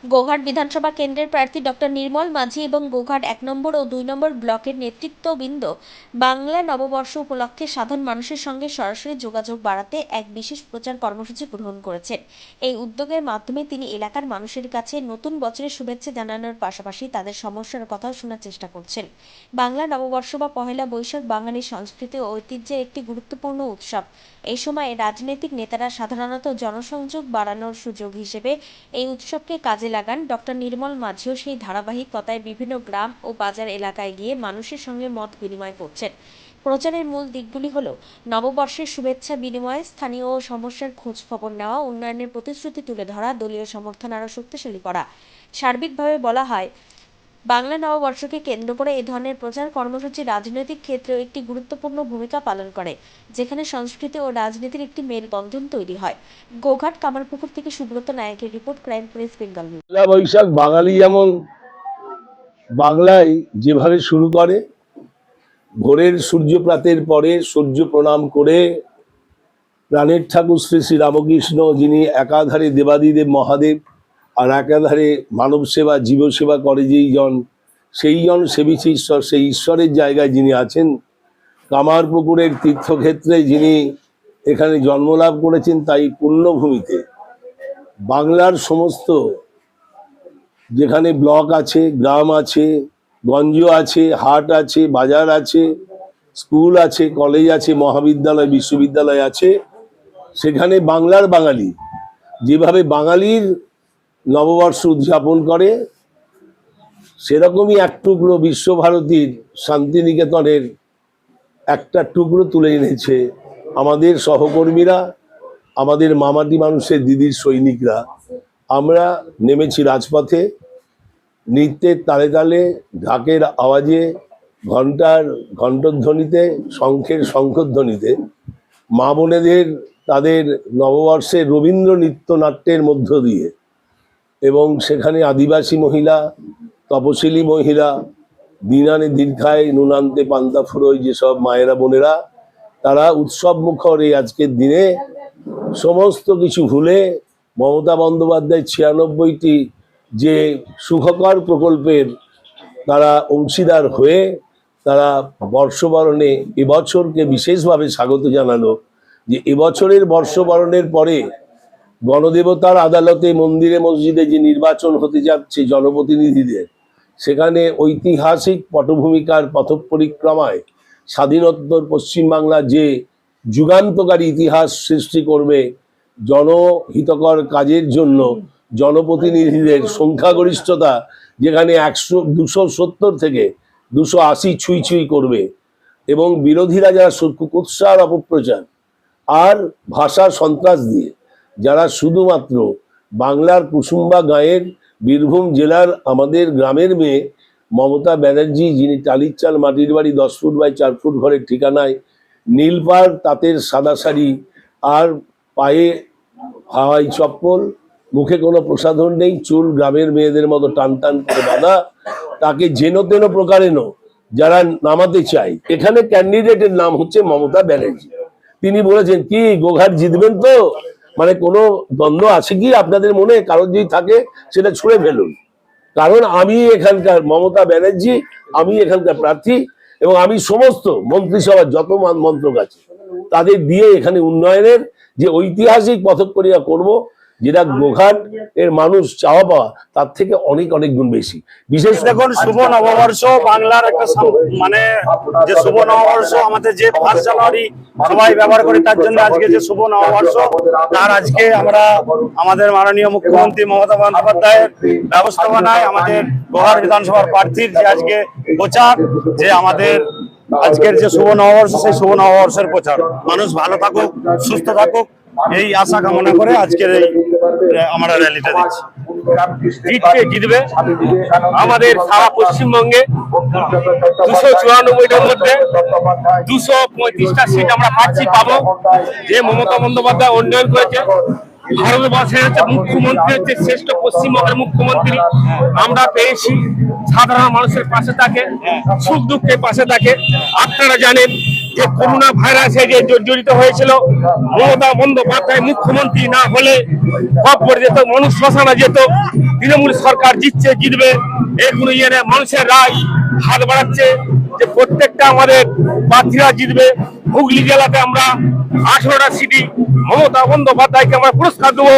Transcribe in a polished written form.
গোঘাট বিধানসভা কেন্দ্রের প্রার্থী ডক্টর নির্মল মাঝি এবং গোঘাট 1 নম্বর ও 2 নম্বর ব্লকের নেতৃত্ববৃন্দ বাংলা নববর্ষ উপলক্ষে সাধারণ মানুষের সঙ্গে সরাসরি যোগাযোগ বাড়াতে এক বিশেষ প্রচার কর্মসূচি গ্রহণ করেছেন। এই উদ্যোগের মাধ্যমে তিনি এলাকার মানুষের কাছে নতুন বছরের শুভেচ্ছা জানানোর পাশাপাশি তাদের সমস্যার কথাও শোনার চেষ্টা করছেন। বাংলা নববর্ষ বা পহেলা বৈশাখ বাঙালি সংস্কৃতি ও ঐতিহ্যের একটি গুরুত্বপূর্ণ উৎসব। এই সময়ে রাজনৈতিক নেতারা সাধারণত জনসংযোগ বাড়ানোর সুযোগ হিসেবে এই উৎসবকে কাজে লাগান। ডক্টর নির্মল মাঝিও সেই ধারাবাহিকতায় বিভিন্ন গ্রাম ও বাজার এলাকায় গিয়ে মানুষের সঙ্গে মত বিনিময় করছেন। প্রচারের মূল দিকগুলি হল নববর্ষের শুভেচ্ছা বিনিময়, স্থানীয় সমস্যার খোঁজ খবর নেওয়া, উন্নয়নের প্রতিশ্রুতি তুলে ধরা, দলীয় সমর্থন আরও শক্তিশালী করা। সার্বিকভাবে বলা হয়, বাংলা নববর্ষকে কেন্দ্র করে এ ধরনের প্রচার কর্মসূচি রাজনৈতিক ক্ষেত্রেও একটি গুরুত্বপূর্ণ ভূমিকা পালন করে, যেখানে সংস্কৃতি ও রাজনীতির একটি মেলবন্ধন তৈরি হয়। গোঘাট কামারপুকুর থেকে সুব্রত নায়কের রিপোর্ট, Crime Press Bengal News. Poila Boishakh Bangali যেমন বাংলায় যেভাবে শুরু করে, ভোরের সূর্যপ্রাতের পরে সূর্য প্রণাম করে প্রাণের ঠাকুর শ্রী শ্রী রামকৃষ্ণ, যিনি একাধারে দেবাদিদেব মহাদেব আর একাধারে মানব সেবা জীব সেবা করে যেই জন, সেই জন সেবিছে ঈশ্বর, সেই ঈশ্বরের জায়গায় যিনি আছেন, কামারপুকুরের তীর্থক্ষেত্রে যিনি এখানে জন্মলাভ করেছেন, তাই পুণ্যভূমিতে বাংলার সমস্ত যেখানে ব্লক আছে, গ্রাম আছে, গঞ্জ আছে, হাট আছে, বাজার আছে, স্কুল আছে, কলেজ আছে, মহাবিদ্যালয় বিশ্ববিদ্যালয় আছে, সেখানে বাংলার বাঙালি যেভাবে বাঙালির নববর্ষ উদযাপন করে, সেরকমই এক টুকরো বিশ্বভারতীর শান্তিনিকেতনের একটা টুকরো তুলে এনেছে আমাদের সহকর্মীরা, আমাদের মামাটি মানুষের দিদির সৈনিকরা। আমরা নেমেছি রাজপথে, নৃত্যের তালে তালে, ঢাকের আওয়াজে, ঘণ্টার ঘণ্টধ্বনিতে, শঙ্খের শঙ্খধ্বনিতে, মা বোনেদের তাদের নববর্ষের রবীন্দ্র নৃত্যনাট্যের মধ্য দিয়ে, এবং সেখানে আদিবাসী মহিলা, তপশিলি মহিলা, দিনানে দীর্ঘায় নুনান্তে পান্তা ফুরোয় যেসব মায়েরা বোনেরা, তারা উৎসব মুখর এই আজকের দিনে সমস্ত কিছু ভুলে মমতা বন্দ্যোপাধ্যায় 96টি যে সুখকর প্রকল্পের তারা অংশীদার হয়ে তারা বর্ষবরণে এবছরকে বিশেষভাবে স্বাগত জানালো। যে এবছরের বর্ষবরণের পরে গণদেবতার আদালতে, মন্দিরে মসজিদে যে নির্বাচন হতে যাচ্ছে জনপ্রতিনিধিদের, সেখানে ঐতিহাসিক পটভূমিকার পথ পরিক্রমায় স্বাধীনোত্তর পশ্চিমবাংলা যে যুগান্তকারী ইতিহাস সৃষ্টি করবে, জনহিতকর কাজের জন্য জনপ্রতিনিধিদের সংখ্যাগরিষ্ঠতা যেখানে 270 থেকে 280 ছুঁই ছুঁই করবে, এবং বিরোধীরা যারা কুৎসার অপপ্রচার আর ভাষা সন্ত্রাস দিয়ে যারা শুধুমাত্র বাংলার কুসুম্বা গাঁয়ের, বীরভূম জেলার আমাদের গ্রামের মেয়ে মমতা ব্যানার্জি, যিনি টালির চাল মাটির বাড়ি 10 ফুট বাই 4 ফুট ঘরের ঠিকানায়, নীলপাড় তাঁতের সাদা শাড়ি আর পায়ে হাওয়াই চপ্পল, মুখে কোনো প্রসাধন নেই, চুল গ্রামের মেয়েদের মতো টান টান করে বাঁধা, তাকে যেন তেন প্রকারেণ যারা নামাতে চায়, এখানে ক্যান্ডিডেটের নাম হচ্ছে মমতা ব্যানার্জি। তিনি বলেছেন, কি গোঘাট জিতবেন তো? মানে কোনো দ্বন্দ্ব আছে কি আপনাদের মনে? কারণ যদি থাকে সেটা ছুঁড়ে ফেলুন, কারণ আমি এখানকার মমতা ব্যানার্জি, আমি এখানকার প্রার্থী, এবং আমি সমস্ত মন্ত্রিসভার যত মন্ত্রক আছে তাদের দিয়ে এখানে উন্নয়নের যে ঐতিহাসিক পথকরিয়া করব, যেটা গোঘাট এর মানুষ চাওয়া পাওয়া তার থেকে অনেক অনেক গুণ বেশি। বিশেষ দেখুন, শুভ নববর্ষ বাংলার একটা মানে যে শুভ নববর্ষ আমাদের যে 1 জানুয়ারি সবাই ব্যবহার করি, তার জন্য আজকে যে শুভ নববর্ষ, তার আজকে আমরা আমাদের মাননীয় মুখ্যমন্ত্রী মমতা বন্দ্যোপাধ্যায়ের ব্যবস্থাপনায় আমাদের গোঘাট বিধানসভার প্রার্থীর যে আজকে প্রচার, যে আমাদের আজকের যে শুভ নববর্ষ, সেই শুভ নববর্ষের প্রচার, মানুষ ভালো থাকুক, সুস্থ থাকুক, এই আশা কামনা করে আজকের এই আমরা র্যালিটা দিচ্ছি। জিতবে আমাদের সারা পশ্চিমবঙ্গে 294টার মধ্যে 235টা সিট আমরা পাবো। যে মমতা বন্দ্যোপাধ্যায় উন্নয়ন করেছে, ভারতবর্ষের মুখ্যমন্ত্রী হচ্ছে শ্রেষ্ঠ পশ্চিমবঙ্গের মুখ্যমন্ত্রী আমরা পেয়েছি। সাধারণ মানুষের পাশে থাকে, সুখ দুঃখের পাশে থাকে। আপনারা জানেন যে করোনা ভাইরাসে যে জর্জরিত হয়েছিল, মমতা বন্দ্যোপাধ্যায় মুখ্যমন্ত্রী না হলে খবর যেত, মানুষ শ্মশানে যেত। তৃণমূল সরকার জিতবে এগুলো মানুষের রায় হাত বাড়াচ্ছে যে প্রত্যেকটা আমাদের প্রার্থীরা জিতবে। হুগলি জেলাতে আমরা 18টা সিটি মমতা বন্দ্যোপাধ্যায়কে আমরা পুরস্কার দেবো।